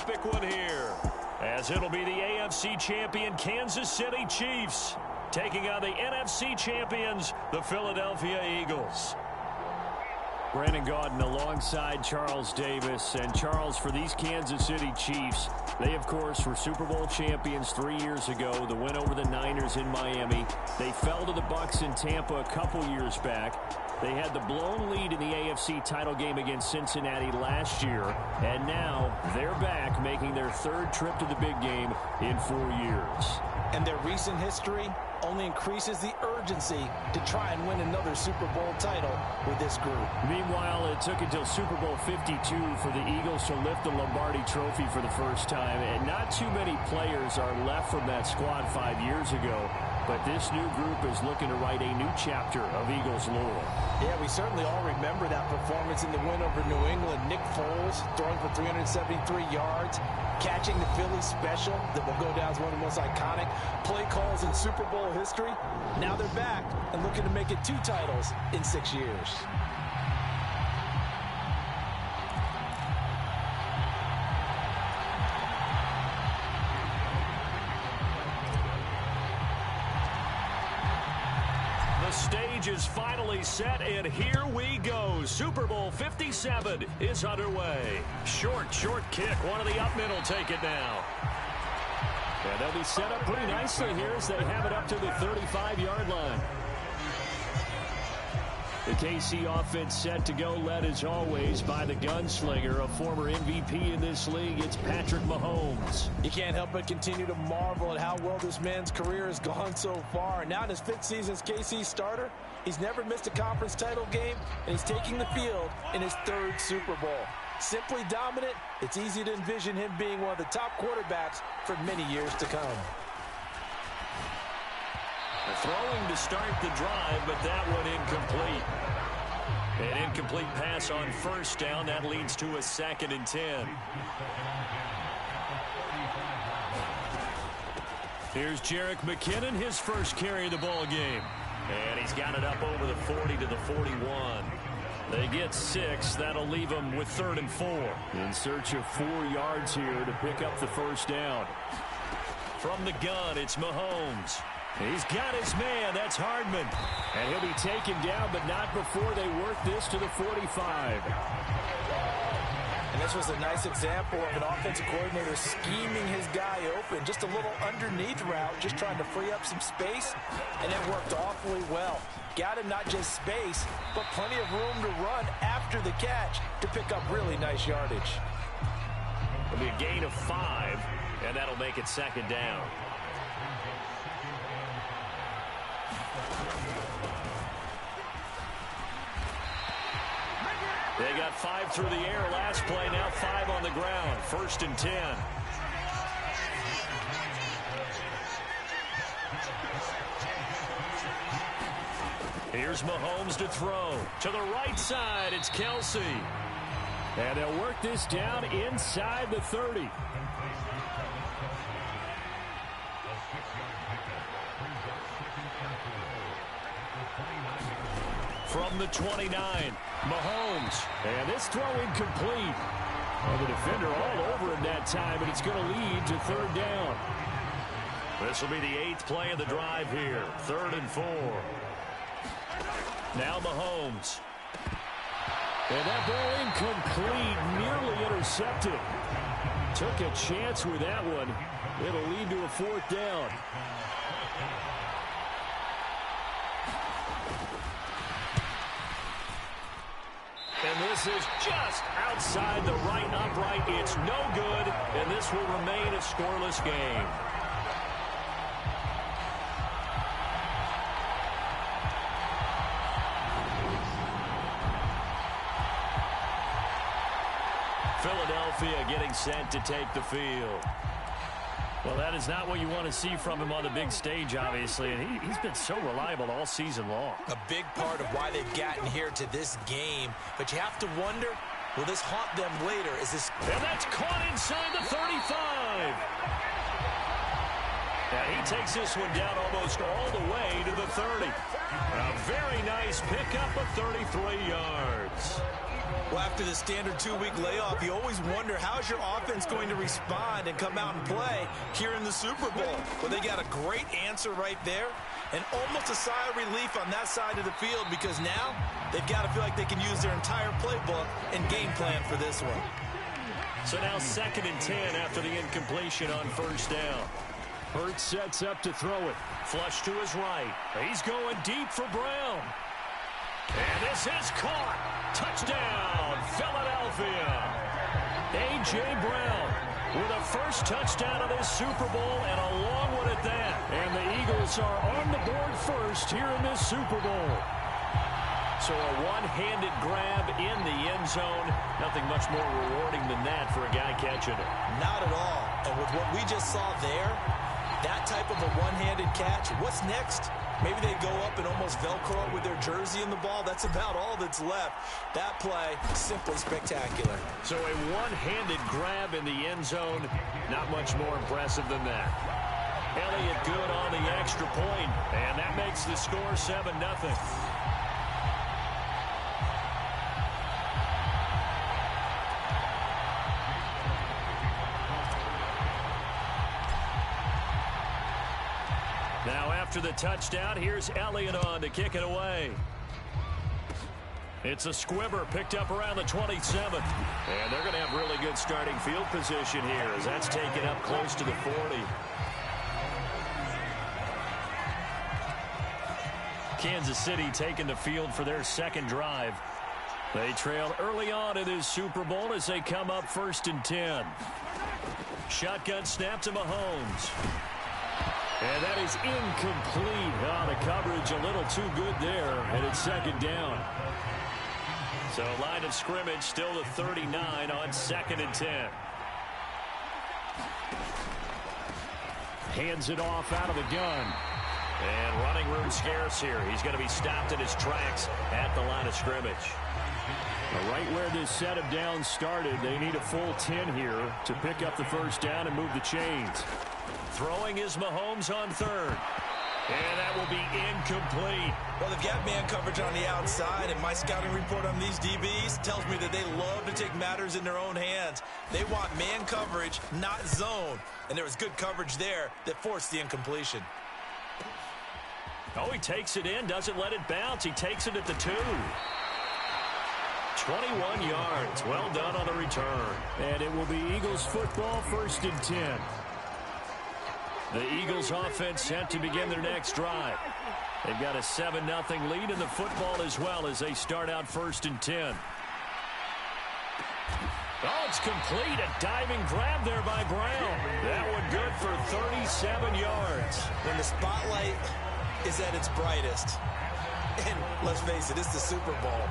epic one here, as it'll be the AFC champion Kansas City Chiefs taking on the NFC champions, the Philadelphia Eagles. Brandon Gaudin alongside Charles Davis. And Charles, for these Kansas City Chiefs, they, of course, were Super Bowl champions 3 years ago. The win over the Niners in Miami. They fell to the Bucs in Tampa a couple years back. They had the blown lead in the AFC title game against Cincinnati last year. And now they're back, making their third trip to the big game in 4 years. And their recent history only increases the urgency to try and win another Super Bowl title with this group. Meanwhile, it took until Super Bowl 52 for the Eagles to lift the Lombardi Trophy for the first time. And not too many players are left from that squad 5 years ago. But this new group is looking to write a new chapter of Eagles lore. Yeah, we certainly all remember that performance in the win over New England. Nick Foles throwing for 373 yards, catching the Philly special that will go down as one of the most iconic play calls in Super Bowl history. Now they're back and looking to make it 2 titles in 6 years. Stage is finally set, and here we go. Super Bowl 57 is underway. Short kick. One of the up men will take it now. And they'll be set up pretty nicely here as they have it up to the 35-yard line. The KC offense set to go, led as always by the gunslinger, a former MVP in this league. It's Patrick Mahomes. You can't help but continue to marvel at how well this man's career has gone so far. And now in his 5th season as KC starter, he's never missed a conference title game, and he's taking the field in his 3rd Super Bowl. Simply dominant, it's easy to envision him being one of the top quarterbacks for many years to come. Throwing to start the drive, but that one incomplete. An incomplete pass on first down. That leads to a 2nd and 10. Here's Jerick McKinnon, his first carry of the ball game. And he's got it up over the 40 to the 41. They get 6. That'll leave them with 3rd and 4. In search of 4 yards here to pick up the first down. From the gun, it's Mahomes. He's got his man. That's Hardman. And he'll be taken down, but not before they work this to the 45. And this was a nice example of an offensive coordinator scheming his guy open. Just a little underneath route, just trying to free up some space, and it worked awfully well. Got him not just space, but plenty of room to run after the catch to pick up really nice yardage. It'll be a gain of 5, and that'll make it 2nd down. They got 5 through the air last play, now 5 on the ground. 1st and 10. Here's Mahomes to throw. To the right side, it's Kelsey. And they'll work this down inside the 30. From the 29, Mahomes. And this throw incomplete. Well, the defender all over him that time, but it's going to lead to 3rd down. This will be the 8th play of the drive here. 3rd and 4. Now Mahomes. And that ball incomplete, nearly intercepted. Took a chance with that one. It'll lead to a 4th down. And this is just outside the right upright. It's no good, and this will remain a scoreless game. Philadelphia getting set to take the field. Well, that is not what you want to see from him on the big stage, obviously. And he's been so reliable all season long. A big part of why they've gotten here to this game. But you have to wonder, will this haunt them later? Is this... And that's caught inside the 35. And he takes this one down almost all the way to the 30. A very nice pickup of 33 yards. Well, after the standard 2-week layoff, you always wonder how's your offense going to respond and come out and play here in the Super Bowl. Well, they got a great answer right there and almost a sigh of relief on that side of the field because now they've got to feel like they can use their entire playbook and game plan for this one. So now 2nd and 10 after the incompletion on first down. Hurts sets up to throw it. Flush to his right. He's going deep for Brown. And this is caught. Touchdown, Philadelphia. A.J. Brown with a first touchdown of this Super Bowl and a long one at that. And the Eagles are on the board first here in this Super Bowl. So a one-handed grab in the end zone. Nothing much more rewarding than that for a guy catching it. Not at all. And with what we just saw there, that type of a one-handed catch, what's next? Maybe they go up and almost Velcro with their jersey in the ball. That's about all that's left. That play, simply spectacular. So a one-handed grab in the end zone, not much more impressive than that. Elliott good on the extra point, and that makes the score 7-0. Now after the touchdown, here's Elliott on to kick it away. It's a squibber picked up around the 27th. And they're going to have really good starting field position here as that's taken up close to the 40. Kansas City taking the field for their second drive. They trail early on in this Super Bowl as they come up 1st and 10. Shotgun snap to Mahomes. And that is incomplete. Oh, the coverage a little too good there, and it's 2nd down. So line of scrimmage still the 39 on 2nd and 10. Hands it off out of the gun. And running room scarce here. He's going to be stopped in his tracks at the line of scrimmage. Right where this set of downs started, they need a full 10 here to pick up the first down and move the chains. Throwing is Mahomes on 3rd. And that will be incomplete. Well, they've got man coverage on the outside, and my scouting report on these DBs tells me that they love to take matters in their own hands. They want man coverage, not zone. And there was good coverage there that forced the incompletion. Oh, he takes it in, doesn't let it bounce. He takes it at the 2. 21 yards. Well done on the return. And it will be Eagles football, 1st and 10. The Eagles offense set to begin their next drive. They've got a 7-0 lead in the football as well as they start out 1st and 10. Oh, it's complete. A diving grab there by Brown. That one good for 37 yards. When the spotlight is at its brightest, and let's face it, it's the Super Bowl,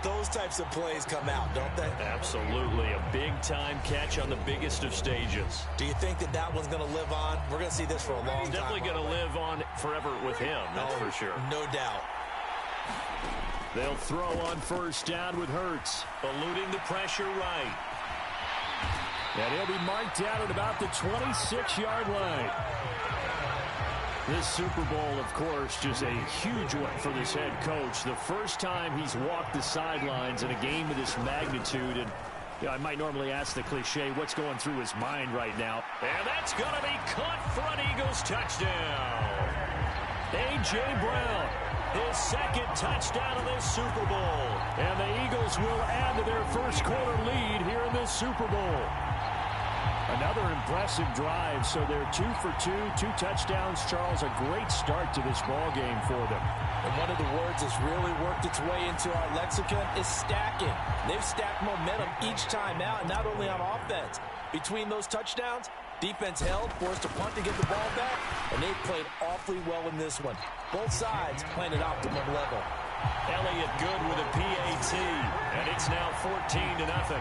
those types of plays come out, don't they? Absolutely. A big-time catch on the biggest of stages. Do you think that that one's going to live on? We're going to see this for a long time. It's definitely going to live on forever with him, that's for sure. No doubt. They'll throw on first down with Hurts. Eluding the pressure right. And he'll be marked out at about the 26-yard line. This Super Bowl, of course, just a huge one for this head coach. The first time he's walked the sidelines in a game of this magnitude. And I might normally ask the cliche, what's going through his mind right now? And that's going to be caught for an Eagles touchdown. A.J. Brown, his 2nd touchdown of this Super Bowl. And the Eagles will add to their first quarter lead here in this Super Bowl. Another impressive drive, so they're 2 for 2, 2 touchdowns. Charles, a great start to this ball game for them. And one of the words that's really worked its way into our lexicon is stacking. They've stacked momentum each time out, not only on offense. Between those touchdowns, defense held, forced a punt to get the ball back, and they've played awfully well in this one. Both sides playing at optimum level. Elliott good with a PAT, and it's now 14-0.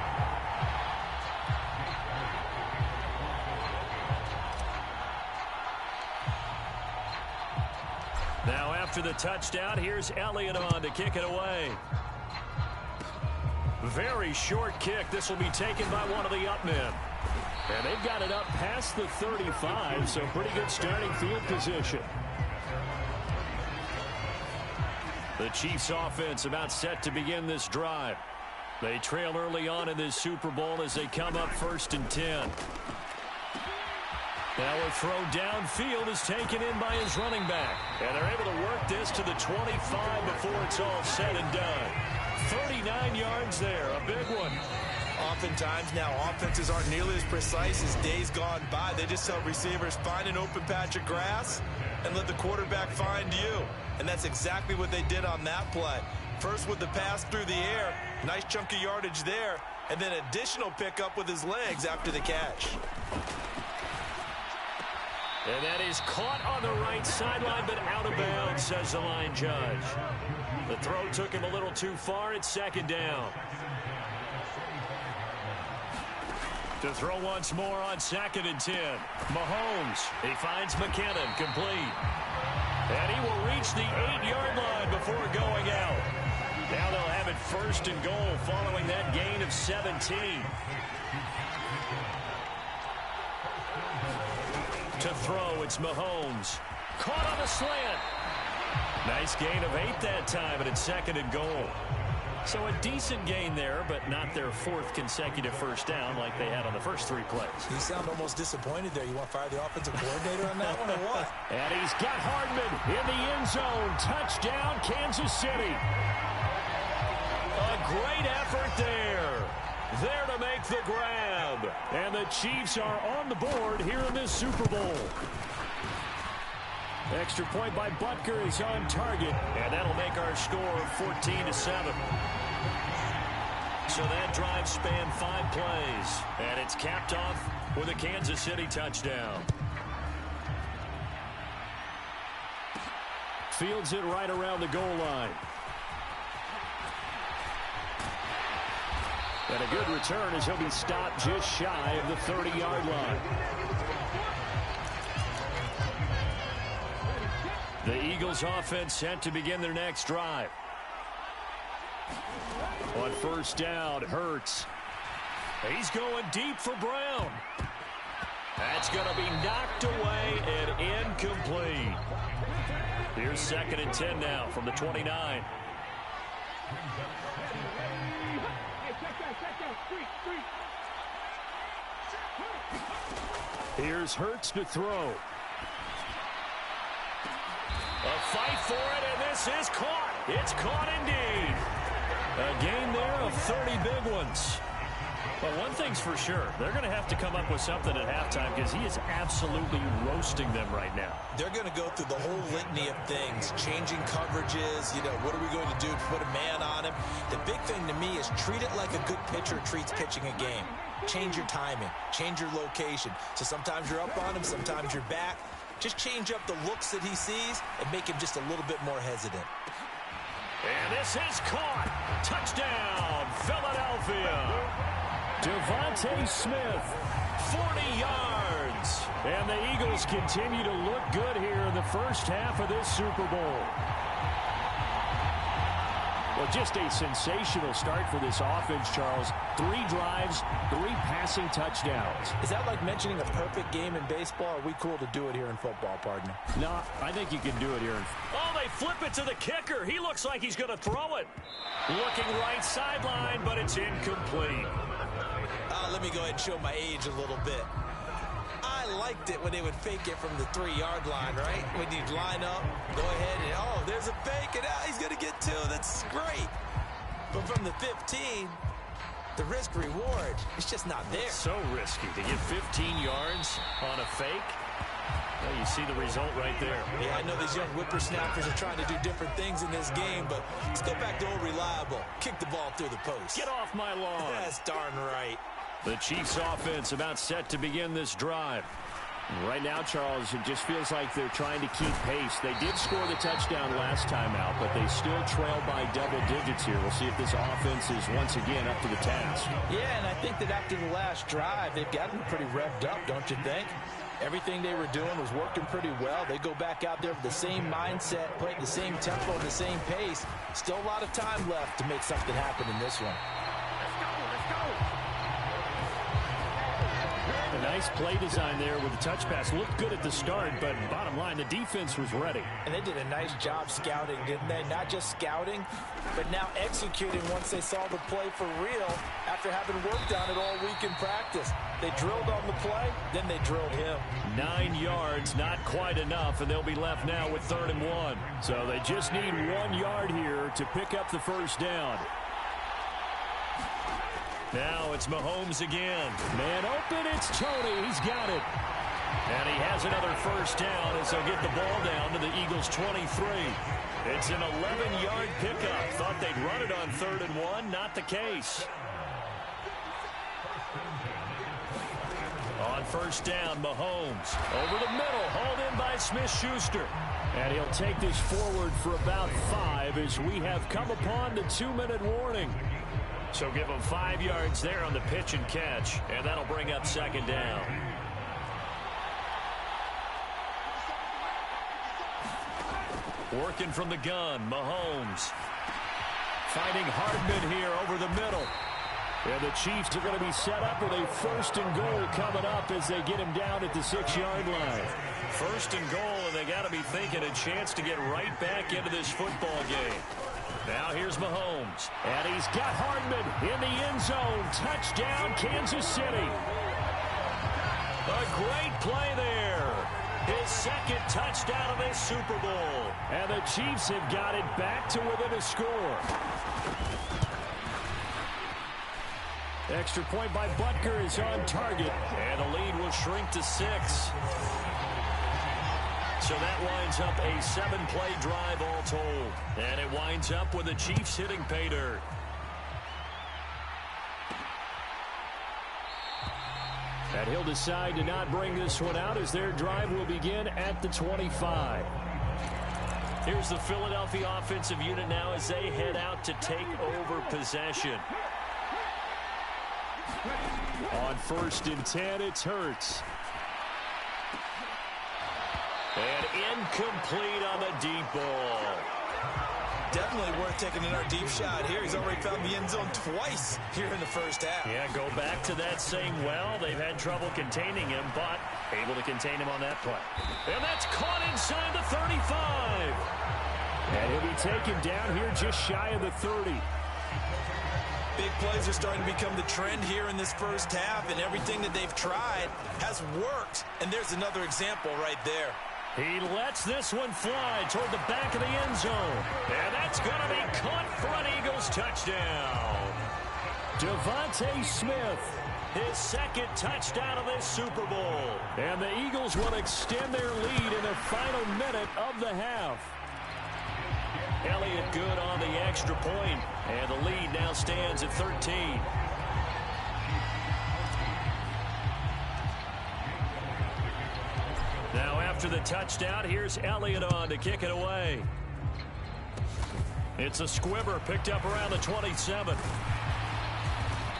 Now after the touchdown, here's Elliott on to kick it away. Very short kick. This will be taken by one of the up men. And they they've got it up past the 35, so pretty good starting field position. The Chiefs offense about set to begin this drive. They trail early on in this Super Bowl as they come up 1st and 10. Now a throw downfield is taken in by his running back. And they're able to work this to the 25 before it's all said and done. 39 yards there, a big one. Oftentimes now offenses aren't nearly as precise as days gone by. They just help receivers find an open patch of grass and let the quarterback find you. And that's exactly what they did on that play. First with the pass through the air, nice chunk of yardage there, and then additional pickup with his legs after the catch. And that is caught on the right sideline, but out of bounds, says the line judge. The throw took him a little too far. It's 2nd down. To throw once more on 2nd and 10. Mahomes, he finds McKinnon, complete. And he will reach the 8-yard line before going out. Now they'll have it 1st and goal following that gain of 17. To throw, it's Mahomes. Caught on the slant. Nice gain of 8 that time, and it's 2nd and goal. So a decent gain there, but not their 4th consecutive first down like they had on the first 3 plays. You sound almost disappointed there. You want to fire the offensive coordinator on that one or what? And he's got Hardman in the end zone. Touchdown, Kansas City. A great effort there. There to make the grab. And the Chiefs are on the board here in this Super Bowl. Extra point by Butker is on target. And that'll make our score 14-7. So that drive spanned 5 plays. And it's capped off with a Kansas City touchdown. Fields it right around the goal line. And a good return as he'll be stopped just shy of the 30-yard line. The Eagles offense set to begin their next drive. On 1st down, Hurts. He's going deep for Brown. That's going to be knocked away and incomplete. Here's 2nd and 10 now from the 29. Here's Hurts to throw. A fight for it, and this is caught. It's caught indeed. A gain there of 30 big ones. But one thing's for sure, they're going to have to come up with something at halftime because he is absolutely roasting them right now. They're going to go through the whole litany of things, changing coverages, what are we going to do to put a man on him? The big thing to me is treat it like a good pitcher treats pitching a game. Change your timing, change your location. So sometimes you're up on him, sometimes you're back. Just change up the looks that he sees and make him just a little bit more hesitant. And this is caught. Touchdown, Philadelphia. Devontae Smith, 40 yards. And the Eagles continue to look good here in the first half of this Super Bowl. Well, just a sensational start for this offense, Charles. 3 drives, 3 passing touchdowns. Is that like mentioning a perfect game in baseball? Or are we cool to do it here in football, partner? No, I think you can do it here. Oh, they flip it to the kicker. He looks like he's going to throw it. Looking right sideline, but it's incomplete. Let me go ahead and show my age a little bit. I liked it when they would fake it from the 3-yard line, right? When you'd line up, go ahead and, oh, there's a fake, and he's going to get 2. That's great. But from the 15, the risk-reward, it's just not there. So risky to get 15 yards on a fake. Well, you see the result right there. Yeah, I know these young whippersnappers are trying to do different things in this game, but let's go back to old reliable. Kick the ball through the post. Get off my lawn. That's darn right. The Chiefs offense about set to begin this drive. Right now, Charles, it just feels like they're trying to keep pace. They did score the touchdown last time out, but they still trail by double digits here. We'll see if this offense is once again up to the task. Yeah, and I think that after the last drive, they've gotten pretty revved up, don't you think? Everything they were doing was working pretty well. They go back out there with the same mindset, playing the same tempo and the same pace. Still a lot of time left to make something happen in this one. A nice play design there with the touch pass. Looked good at the start, but bottom line, the defense was ready. And they did a nice job scouting, didn't they? Not just scouting, but now executing once they saw the play for real after having worked on it all week in practice. They drilled on the play, then they drilled him. 9 yards, not quite enough, and they'll be left now with 3rd and 1. So they just need 1 yard here to pick up the first down. Now it's Mahomes again. Man open, it's Tony. He's got it. And he has another first down as they'll get the ball down to the Eagles' 23. It's an 11-yard pickup. Thought they'd run it on 3rd and 1. Not the case. On first down, Mahomes. Over the middle, hauled in by Smith-Schuster. And he'll take this forward for about 5 as we have come upon the 2-minute warning. So give him 5 yards there on the pitch and catch, and that'll bring up 2nd down. Working from the gun, Mahomes. Finding Hardman here over the middle. And the Chiefs are going to be set up with a 1st and goal coming up as they get him down at the 6-yard line. 1st and goal, and they got to be thinking a chance to get right back into this football game. Now here's Mahomes. And he's got Hardman in the end zone. Touchdown, Kansas City. A great play there. His 2nd touchdown of this Super Bowl. And the Chiefs have got it back to within a score. Extra point by Butker is on target. And the lead will shrink to 6. So that winds up a 7-play drive all told. And it winds up with the Chiefs hitting pay dirt. And he'll decide to not bring this one out as their drive will begin at the 25. Here's the Philadelphia offensive unit now as they head out to take over possession. On 1st and 10, it's Hurts. And incomplete on the deep ball. Definitely worth taking another deep shot here. He's already found the end zone twice here in the first half. Yeah, go back to that saying, well, they've had trouble containing him, but able to contain him on that play. And that's caught inside the 35. And he'll be taken down here just shy of the 30. Big plays are starting to become the trend here in this first half, and everything that they've tried has worked. And there's another example right there. He lets this one fly toward the back of the end zone. And that's going to be caught for an Eagles touchdown. Devontae Smith. His 2nd touchdown of this Super Bowl. And the Eagles will extend their lead in the final minute of the half. Elliott good on the extra point, and the lead now stands at 13. Now after the touchdown, here's Elliott on to kick it away. It's a squibber picked up around the 27.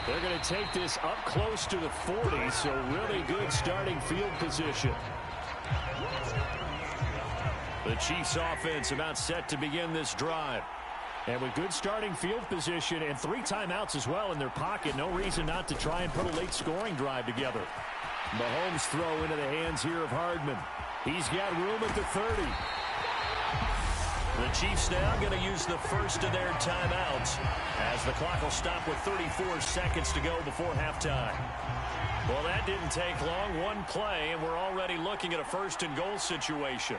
They're going to take this up close to the 40, so really good starting field position. The Chiefs offense about set to begin this drive. And with good starting field position and 3 timeouts as well in their pocket, no reason not to try and put a late scoring drive together. Mahomes throw into the hands here of Hardman. He's got room at the 30. The Chiefs now going to use the first of their timeouts as the clock will stop with 34 seconds to go before halftime. Well, that didn't take long. One play, and we're already looking at a 1st and goal situation.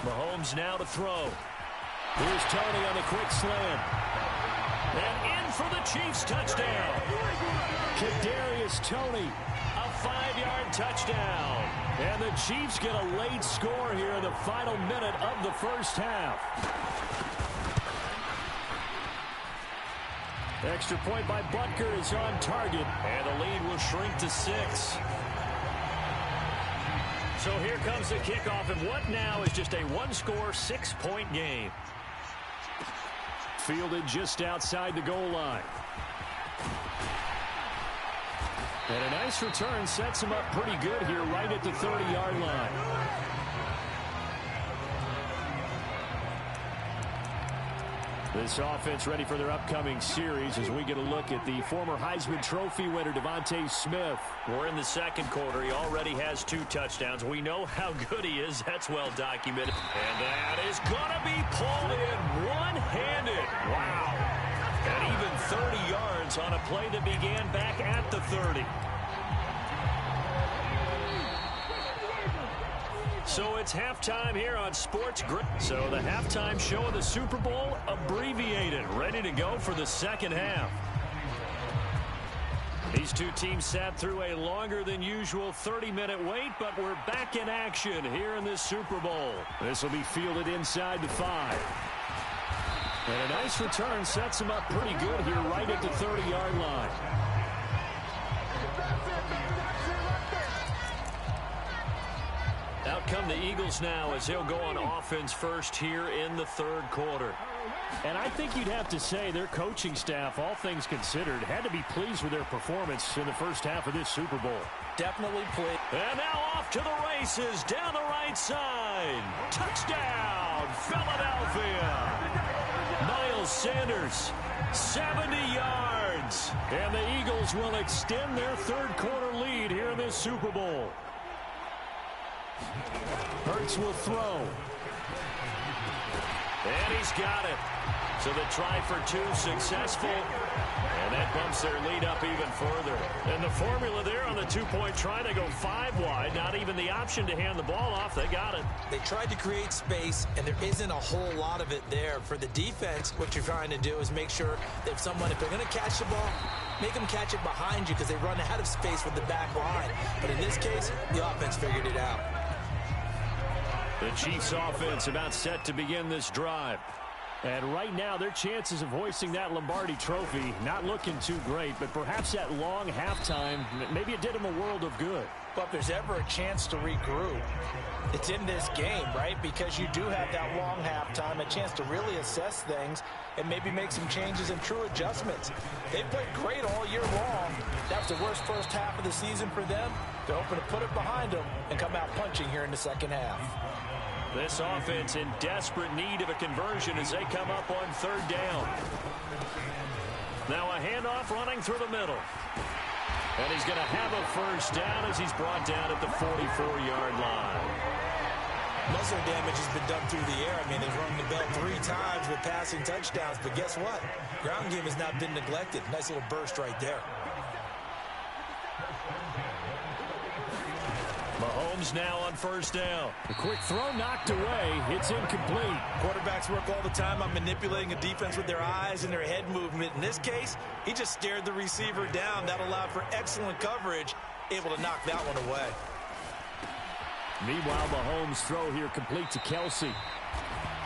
Mahomes now to throw. Here's Tony on the quick slant. And in for the Chiefs touchdown. Kadarius Toney. A 5-yard touchdown. And the Chiefs get a late score here in the final minute of the first half. Extra point by Butker is on target. And the lead will shrink to 6. So here comes the kickoff, and what now is just a 1-score, 6-point game. Fielded just outside the goal line. And a nice return sets him up pretty good here right at the 30-yard line. This offense ready for their upcoming series as we get a look at the former Heisman Trophy winner, Devontae Smith. We're in the second quarter. He already has 2 touchdowns. We know how good he is. That's well documented. And that is going to be pulled in one-handed. Wow. And even 30 yards on a play that began back at the 30. So it's halftime here on Sports Grid. So the halftime show of the Super Bowl abbreviated, ready to go for the second half. These two teams sat through a longer than usual 30-minute wait, but we're back in action here in this Super Bowl. This will be fielded inside the 5. And a nice return sets him up pretty good here right at the 30-yard line. Out come the Eagles now as they'll go on offense first here in the third quarter. And I think you'd have to say their coaching staff, all things considered, had to be pleased with their performance in the first half of this Super Bowl. Definitely pleased. And now off to the races down the right side. Touchdown, Philadelphia. Miles Sanders, 70 yards. And the Eagles will extend their third quarter lead here in this Super Bowl. Hurts will throw. And he's got it. So the try for 2 successful. And that bumps their lead up even further. And the formula there on the 2-point try, they go 5 wide. Not even the option to hand the ball off. They got it. They tried to create space, and there isn't a whole lot of it there. For the defense, what you're trying to do is make sure that if they're going to catch the ball, make them catch it behind you because they run out of space with the back line. But in this case, the offense figured it out. The Chiefs offense about set to begin this drive. And right now, their chances of hoisting that Lombardi trophy not looking too great, but perhaps that long halftime, maybe it did them a world of good. But if there's ever a chance to regroup, it's in this game, right? Because you do have that long halftime, a chance to really assess things and maybe make some changes and true adjustments. They played great all year long. That was the worst first half of the season for them. They're hoping to put it behind them and come out punching here in the second half. This offense in desperate need of a conversion as they come up on third down. Now a handoff running through the middle. And he's going to have a first down as he's brought down at the 44-yard line. Most of their damage has been done through the air. I mean, they've rung the bell 3 times with passing touchdowns. But guess what? Ground game has not been neglected. Nice little burst right there. Mahomes now on first down. A quick throw knocked away. It's incomplete. Quarterbacks work all the time on manipulating a defense with their eyes and their head movement. In this case, he just stared the receiver down. That allowed for excellent coverage, able to knock that one away. Meanwhile, Mahomes' throw here complete to Kelsey.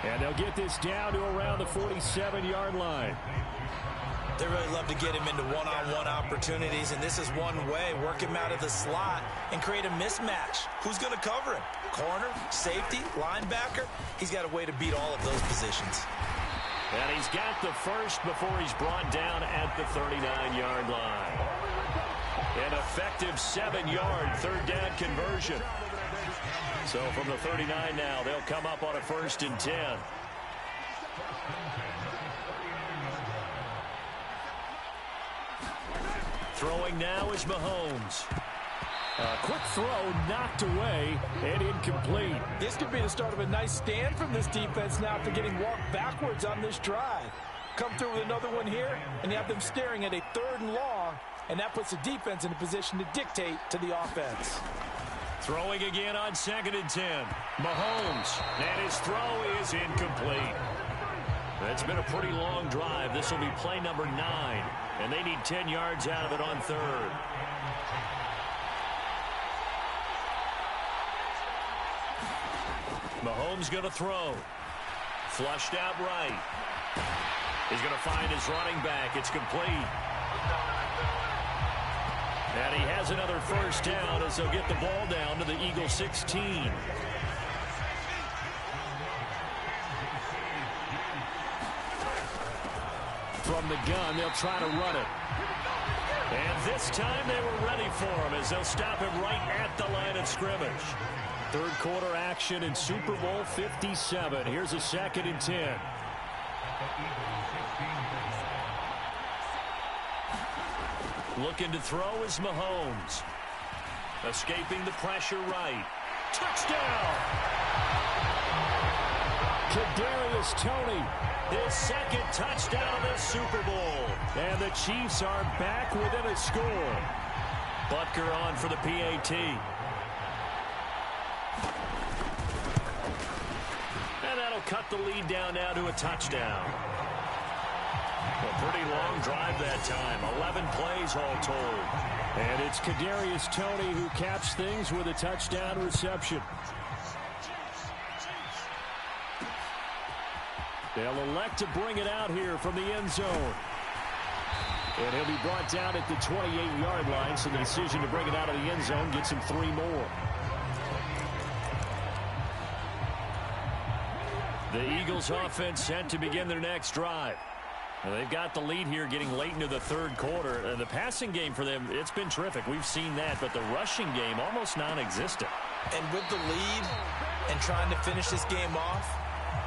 And they'll get this down to around the 47-yard line. They really love to get him into one-on-one opportunities, and this is one way. Work him out of the slot and create a mismatch. Who's going to cover him? Corner, safety, linebacker? He's got a way to beat all of those positions. And he's got the first before he's brought down at the 39-yard line. An effective 7-yard third down conversion. So from the 39 now, they'll come up on a 1st and 10. Throwing now is Mahomes. A quick throw knocked away and incomplete. This could be the start of a nice stand from this defense now after getting walked backwards on this drive. Come through with another one here, and you have them staring at a 3rd and long, and that puts the defense in a position to dictate to the offense. Throwing again on 2nd and 10. Mahomes, and his throw is incomplete. It's been a pretty long drive. This will be play number 9, and they need 10 yards out of it on 3rd. Mahomes going to throw. Flushed out right. He's going to find his running back. It's complete. And he has another first down as they'll get the ball down to the Eagle 16. From the gun, they'll try to run it. And this time they were ready for him as they'll stop him right at the line of scrimmage. Third quarter action in Super Bowl 57. Here's a 2nd and 10. Looking to throw is Mahomes. Escaping the pressure right. Touchdown! Kadarius Toney. His second touchdown of the Super Bowl. And the Chiefs are back within a score. Butker on for the PAT. And that'll cut the lead down now to a touchdown. A pretty long drive that time. 11 plays all told. And it's Kadarius Toney who caps things with a touchdown reception. They'll elect to bring it out here from the end zone. And he'll be brought down at the 28-yard line, so the decision to bring it out of the end zone gets him 3 more. The Eagles offense set to begin their next drive. Well, they've got the lead here getting late into the third quarter. The passing game for them, it's been terrific. We've seen that, but the rushing game almost non-existent. And with the lead and trying to finish this game off,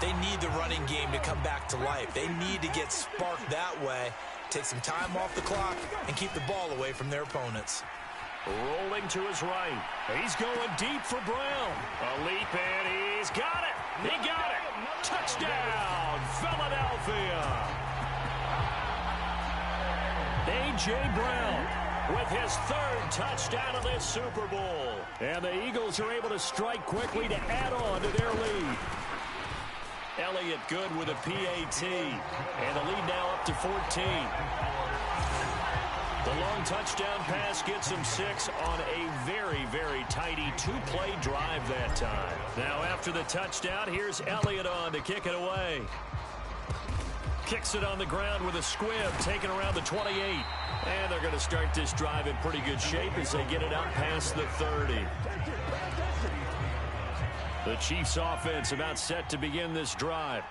they need the running game to come back to life. They need to get sparked that way, take some time off the clock, and keep the ball away from their opponents. Rolling to his right. He's going deep for Brown. A leap, and he's got it. He got it. Touchdown, Philadelphia. A.J. Brown with his third touchdown of this Super Bowl. And the Eagles are able to strike quickly to add on to their lead. Elliott good with a PAT. And the lead now up to 14. The long touchdown pass gets him 6 on a very, very tidy 2-play drive that time. Now after the touchdown, here's Elliott on to kick it away. Kicks it on the ground with a squib, taken around the 28. And they're going to start this drive in pretty good shape as they get it out past the 30. The Chiefs offense about set to begin this drive.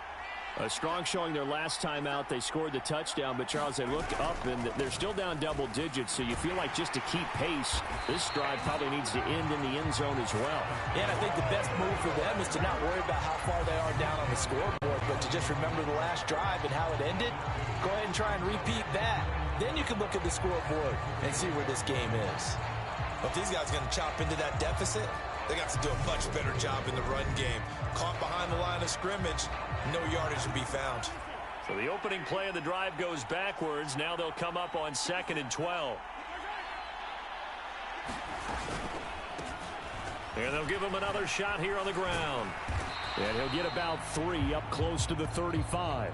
A strong showing their last time out. They scored the touchdown, but Charles, they look up and they're still down double digits, so you feel like just to keep pace, this drive probably needs to end in the end zone as well. Yeah, and I think the best move for them is to not worry about how far they are down on the scoreboard, but to just remember the last drive and how it ended. Go ahead and try and repeat that. Then you can look at the scoreboard and see where this game is. Well, if these guys are going to chop into that deficit, they got to do a much better job in the run game. Caught behind the line of scrimmage, no yardage to be found. So the opening play of the drive goes backwards. Now they'll come up on 2nd and 12. And they'll give him another shot here on the ground. And he'll get about 3 up close to the 35.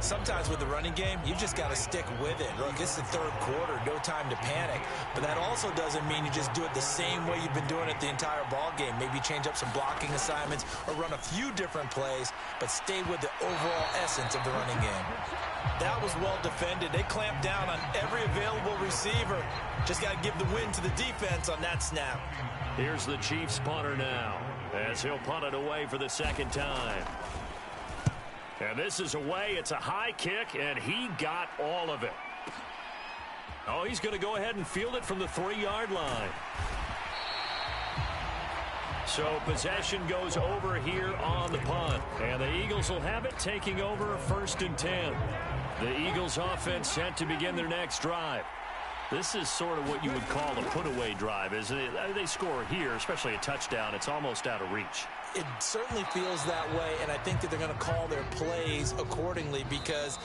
Sometimes with the running game, you just got to stick with it. Look, it's the third quarter, no time to panic. But that also doesn't mean you just do it the same way you've been doing it the entire ball game. Maybe change up some blocking assignments or run a few different plays, but stay with the overall essence of the running game. That was well defended. They clamped down on every available receiver. Just got to give the win to the defense on that snap. Here's the Chiefs punter now, as he'll punt it away for the second time. And this is away. It's a high kick, and he got all of it. Oh, he's going to go ahead and field it from the 3-yard line. So possession goes over here on the punt. And the Eagles will have it, taking over 1st and 10. The Eagles offense set to begin their next drive. This is sort of what you would call a put-away drive, isn't it? They score here, especially a touchdown. It's almost out of reach. It certainly feels that way, and I think that they're going to call their plays accordingly, because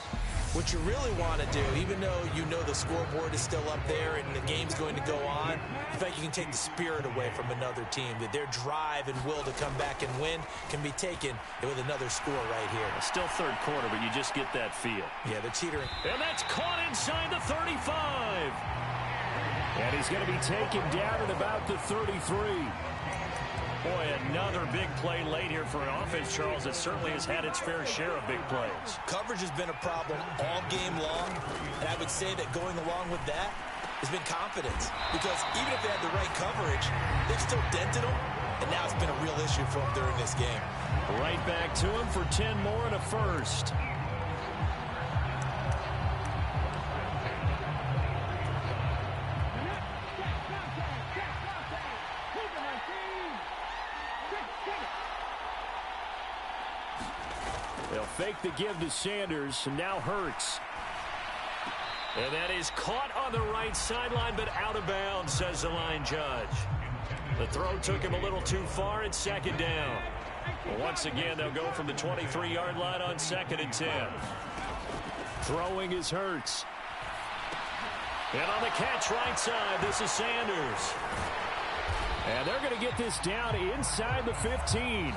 what you really want to do, even though you know the scoreboard is still up there and the game's going to go on, in fact, you can take the spirit away from another team, that their drive and will to come back and win can be taken with another score right here. It's still third quarter, but you just get that feel. Yeah, they're teetering. And that's caught inside the 35. And he's going to be taken down at about the 33. Boy, another big play late here for an offense, Charles, that certainly has had its fair share of big plays. Coverage has been a problem all game long, and I would say that going along with that has been confidence, because even if they had the right coverage, they've still dented them, and now it's been a real issue for them during this game. Right back to him for 10 more and a first. They'll fake the give to Sanders, and now Hurts. And that is caught on the right sideline, but out of bounds, says the line judge. The throw took him a little too far. It's second down. Well, once again, they'll go from the 23-yard line on 2nd and 10. Throwing is Hurts. And on the catch right side, this is Sanders. And they're going to get this down inside the 15.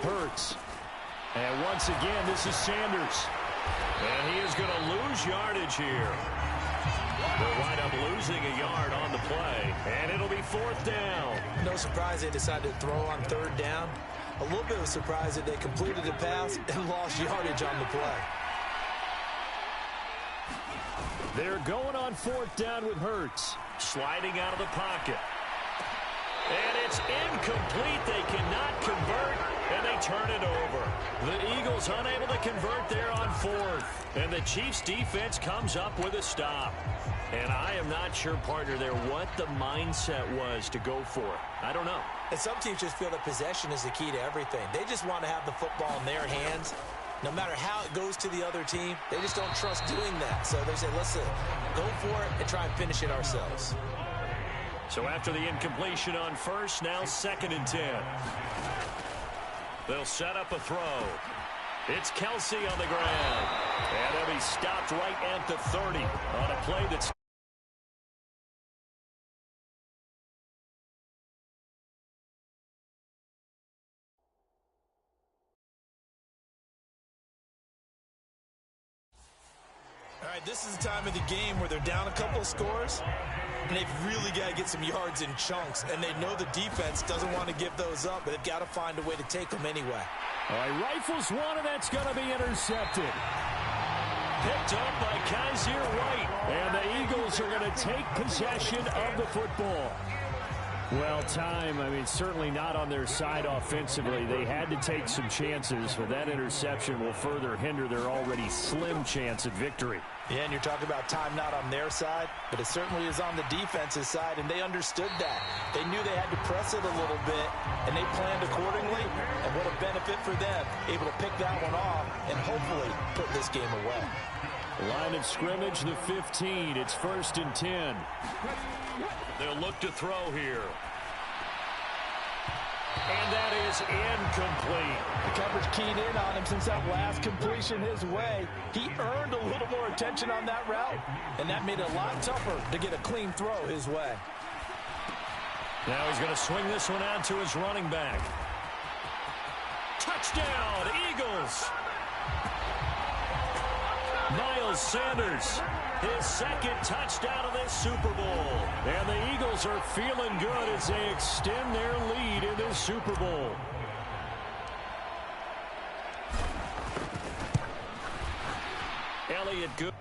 Hurts. And once again, this is Sanders. And he is going to lose yardage here. They'll wind up losing a yard on the play, and it'll be 4th down. No surprise they decided to throw on 3rd down. A little bit of a surprise that they completed the pass and lost yardage on the play. They're going on 4th down with Hurts. Sliding out of the pocket. And it's incomplete. They cannot convert, and they turn it over. The Eagles unable to convert there on 4th. And the Chiefs defense comes up with a stop. And I am not sure, partner, there what the mindset was to go for it. I don't know. And some teams just feel that possession is the key to everything. They just want to have the football in their hands. No matter how it goes to the other team, they just don't trust doing that. So they say, listen, go for it and try and finish it ourselves. So after the incompletion on 1st, now 2nd and 10. They'll set up a throw. It's Kelsey on the ground. And he'll be stopped right at the 30 on a play that's... All right, this is the time of the game where they're down a couple of scores, and they've really got to get some yards in chunks, and they know the defense doesn't want to give those up, but they've got to find a way to take them anyway. All right, rifles one, and that's going to be intercepted. Picked up by Kaiser White. And the Eagles are going to take possession of the football. Well, time, I mean, certainly not on their side offensively. They had to take some chances, but that interception will further hinder their already slim chance at victory. Yeah, and you're talking about time not on their side, but it certainly is on the defense's side, and they understood that. They knew they had to press it a little bit, and they planned accordingly, and what a benefit for them, able to pick that one off and hopefully put this game away. Line of scrimmage, the 15. It's 1st and 10. They'll look to throw here. And that is incomplete. The coverage keyed in on him since that last completion his way. He earned a little more attention on that route, and that made it a lot tougher to get a clean throw his way. Now he's going to swing this one out to his running back. Touchdown, Eagles! Miles Sanders, his 2nd touchdown of this Super Bowl. And the Eagles are feeling good as they extend their lead in this Super Bowl. Elliott good.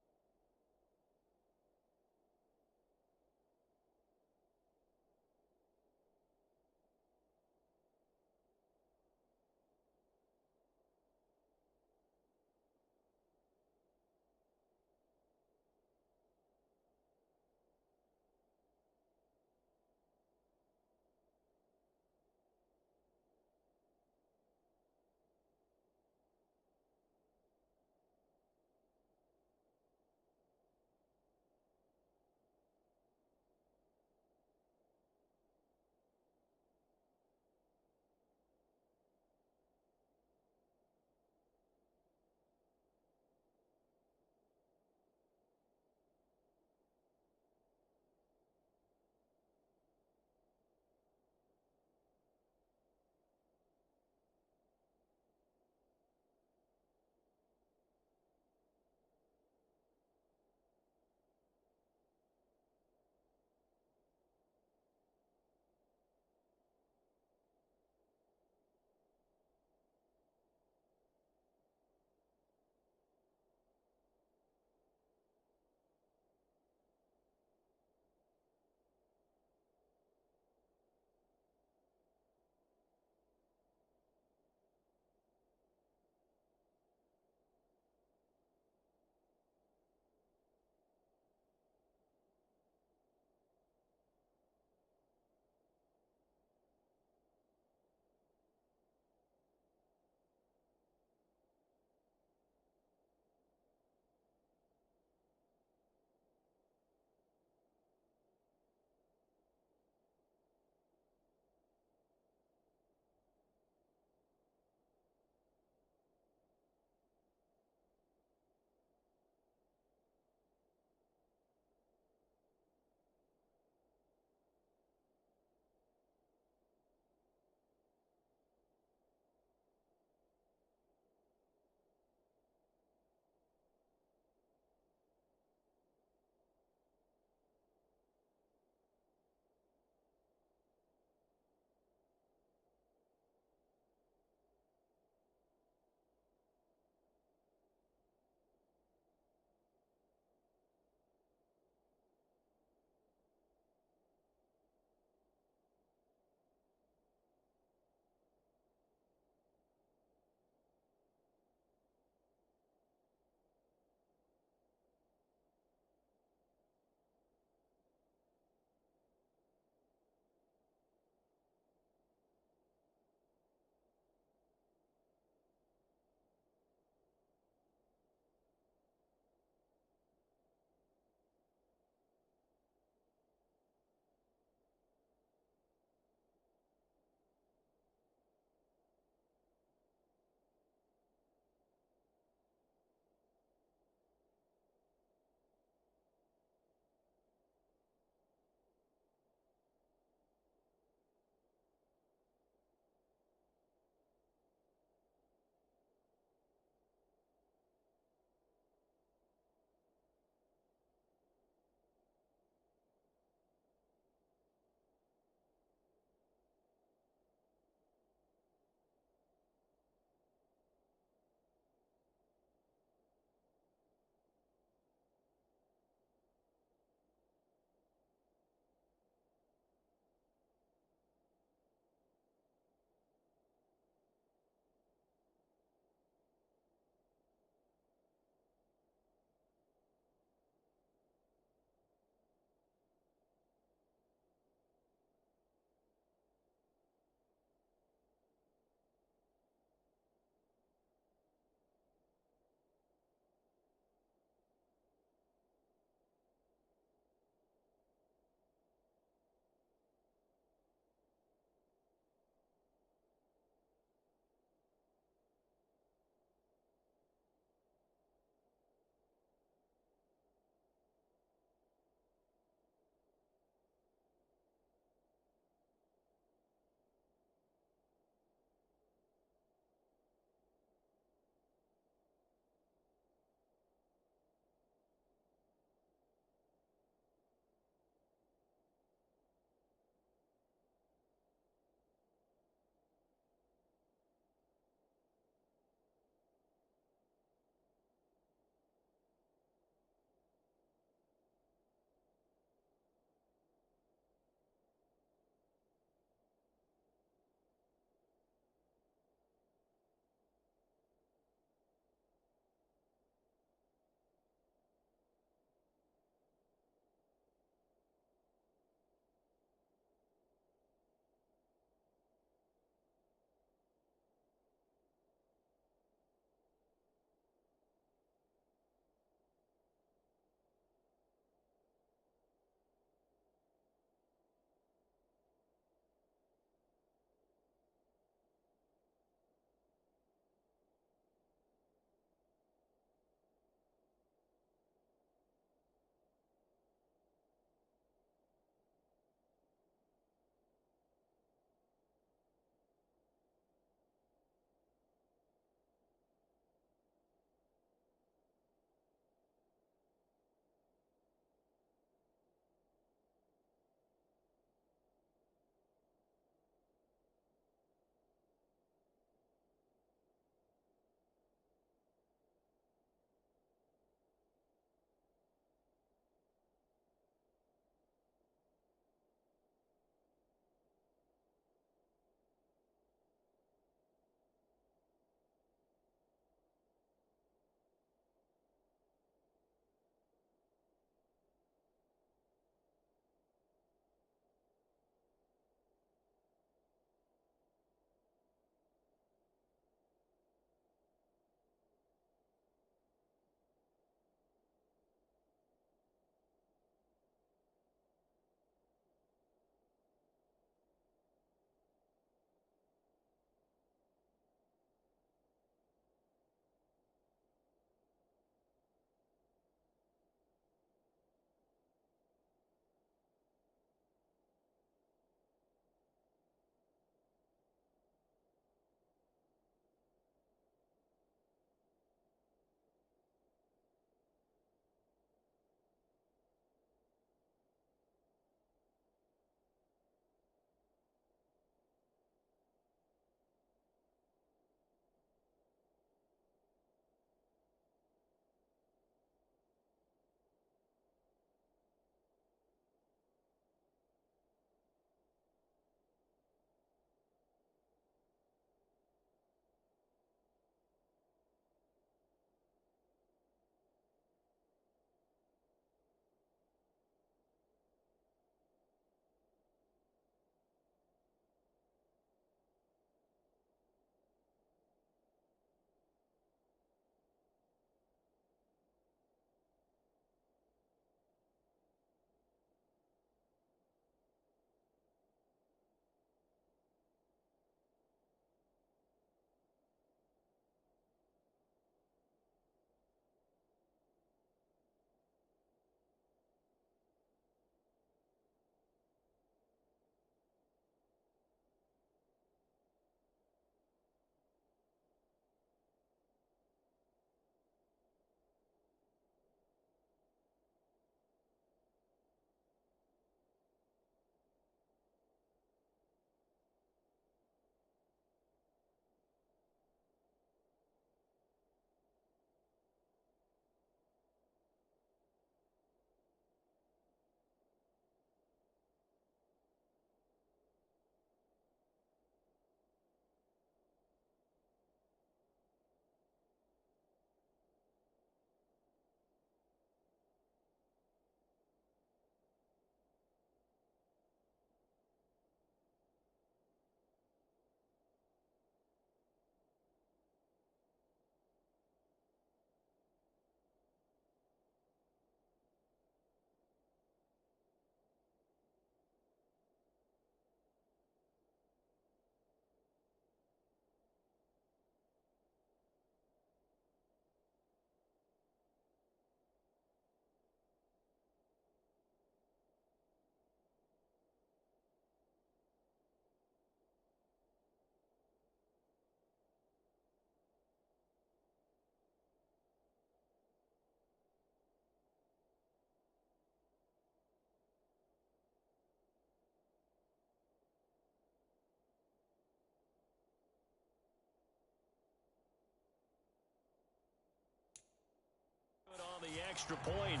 extra point.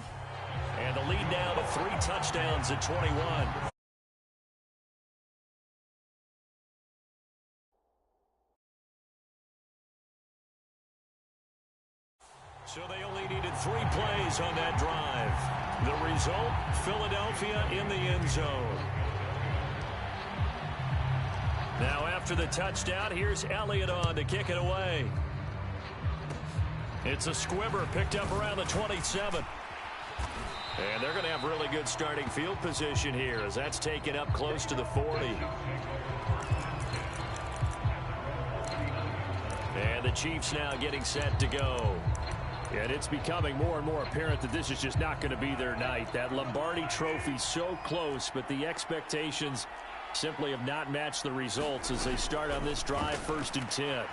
And the lead now to 3 touchdowns at 21. So they only needed 3 plays on that drive. The result, Philadelphia in the end zone. Now after the touchdown, here's Elliott on to kick it away. It's a squibber picked up around the 27. And they're going to have really good starting field position here as that's taken up close to the 40. And the Chiefs now getting set to go. And it's becoming more and more apparent that this is just not going to be their night. That Lombardi trophy so close, but the expectations simply have not matched the results as they start on this drive, 1st and 10.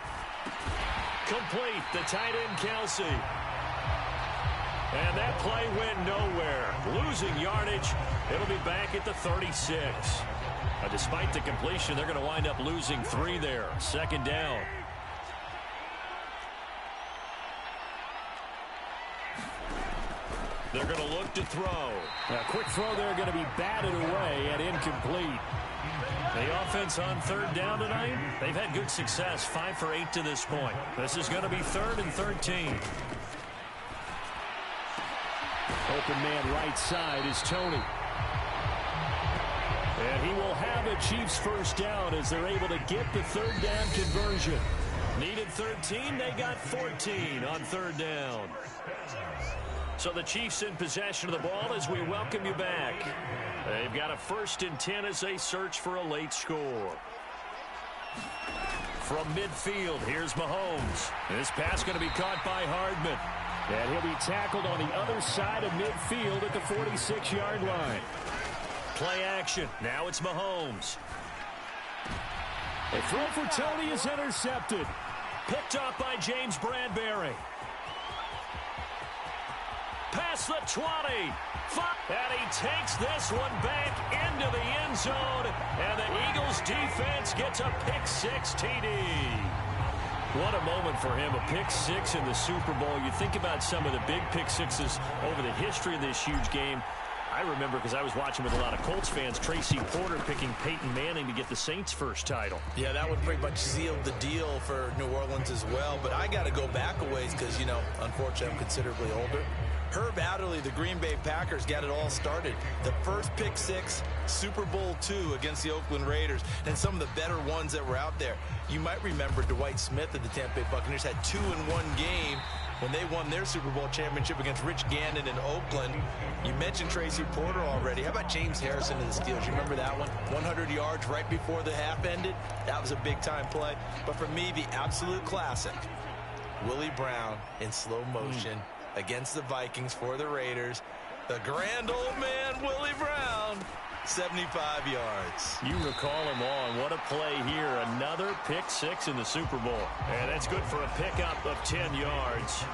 Complete, the tight end Kelsey. And that play went nowhere. Losing yardage. It'll be back at the 36. Despite the completion, they're going to wind up losing 3 there. 2nd down. They're going to look to throw. A quick throw there going to be batted away and incomplete. The offense on 3rd down tonight, they've had good success, 5 for 8 to this point. This is going to be 3rd and 13. Open man right side is Tony. And he will have a Chiefs 1st down as they're able to get the 3rd down conversion. Needed 13, they got 14 on 3rd down. So the Chiefs in possession of the ball as we welcome you back. They've got a 1st and 10 as they search for a late score. From midfield, here's Mahomes. This pass going to be caught by Hardman. And he'll be tackled on the other side of midfield at the 46-yard line. Play action. Now it's Mahomes. A throw for Tony is intercepted. Picked up by James Bradbury. Past the 20. And he takes this one back into the end zone. And the Eagles defense gets a pick-6 TD. What a moment for him, a pick-6 in the Super Bowl. You think about some of the big pick-6s over the history of this huge game. I remember, because I was watching with a lot of Colts fans, Tracy Porter picking Peyton Manning to get the Saints' first title. Yeah, that would pretty much seal the deal for New Orleans as well. But I got to go back a ways because, you know, unfortunately I'm considerably older. Herb Adderley, the Green Bay Packers, got it all started. The first pick-6, Super Bowl II against the Oakland Raiders, and some of the better ones that were out there. You might remember Dwight Smith of the Tampa Bay Buccaneers had 2 in one game when they won their Super Bowl championship against Rich Gannon in Oakland. You mentioned Tracy Porter already. How about James Harrison of the Steelers? You remember that one? 100 yards right before the half ended. That was a big-time play. But for me, the absolute classic, Willie Brown in slow motion against the Vikings for the Raiders. The grand old man, Willie Brown, 75 yards. You recall him on. What a play here. Another pick-6 in the Super Bowl. And that's good for a pickup of 10 yards.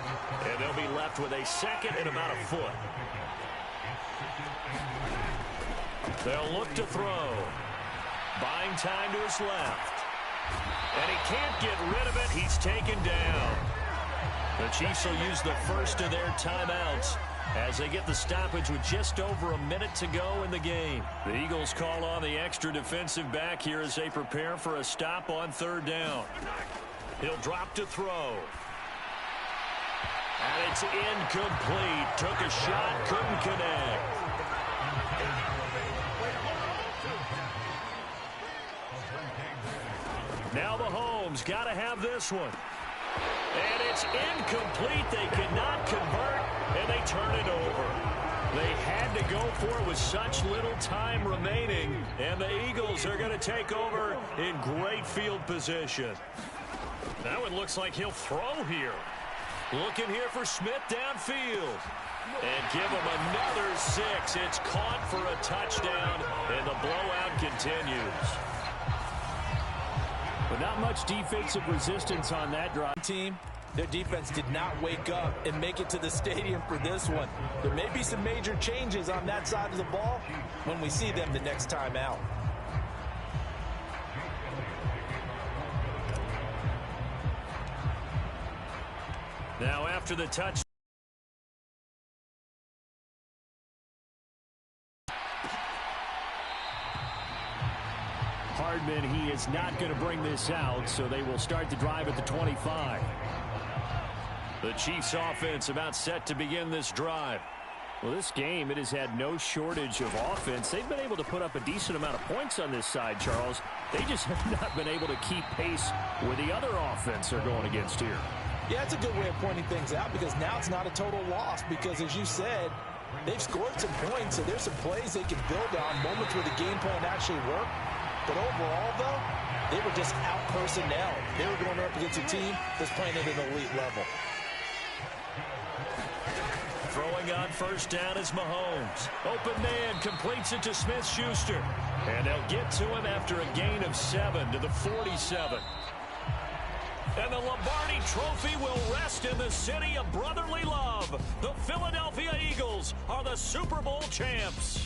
And they'll be left with a 2nd and about a foot. They'll look to throw. Buying time to his left. And he can't get rid of it. He's taken down. The Chiefs will use the first of their timeouts as they get the stoppage with just over a minute to go in the game. The Eagles call on the extra defensive back here as they prepare for a stop on 3rd down. He'll drop to throw. And it's incomplete. Took a shot, couldn't connect. Now Mahomes got to have this one. And it's incomplete. They cannot convert, and they turn it over. They had to go for it with such little time remaining, and the Eagles are going to take over in great field position. Now it looks like he'll throw here. Looking here for Smith downfield. And give him another 6. It's caught for a touchdown, and the blowout continues. But not much defensive resistance on that drive. Team, their defense did not wake up and make it to the stadium for this one. There may be some major changes on that side of the ball when we see them the next time out. Now after the touch. Hardman, he is not going to bring this out, so they will start the drive at the 25. The Chiefs offense about set to begin this drive. Well, this game, it has had no shortage of offense. They've been able to put up a decent amount of points on this side, Charles. They just have not been able to keep pace with the other offense they're going against here. Yeah, it's a good way of pointing things out because now it's not a total loss because, as you said, they've scored some points, so there's some plays they can build on, moments where the game plan actually worked. But overall, though, they were just out-personnel. They were going up against a team that's playing at an elite level. Throwing on first down is Mahomes. Open man completes it to Smith-Schuster. And they'll get to him after a gain of 7 to the 47. And the Lombardi Trophy will rest in the city of brotherly love. The Philadelphia Eagles are the Super Bowl champs.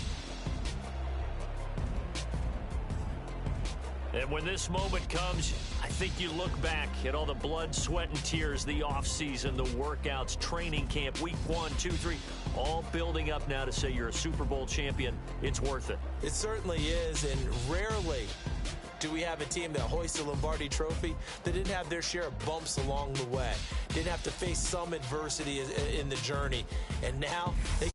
And when this moment comes, I think you look back at all the blood, sweat, and tears, the offseason, the workouts, training camp, week 1, 2, 3, all building up now to say you're a Super Bowl champion. It's worth it. It certainly is, and rarely do we have a team that hoists a Lombardi Trophy that didn't have their share of bumps along the way, didn't have to face some adversity in the journey, and now they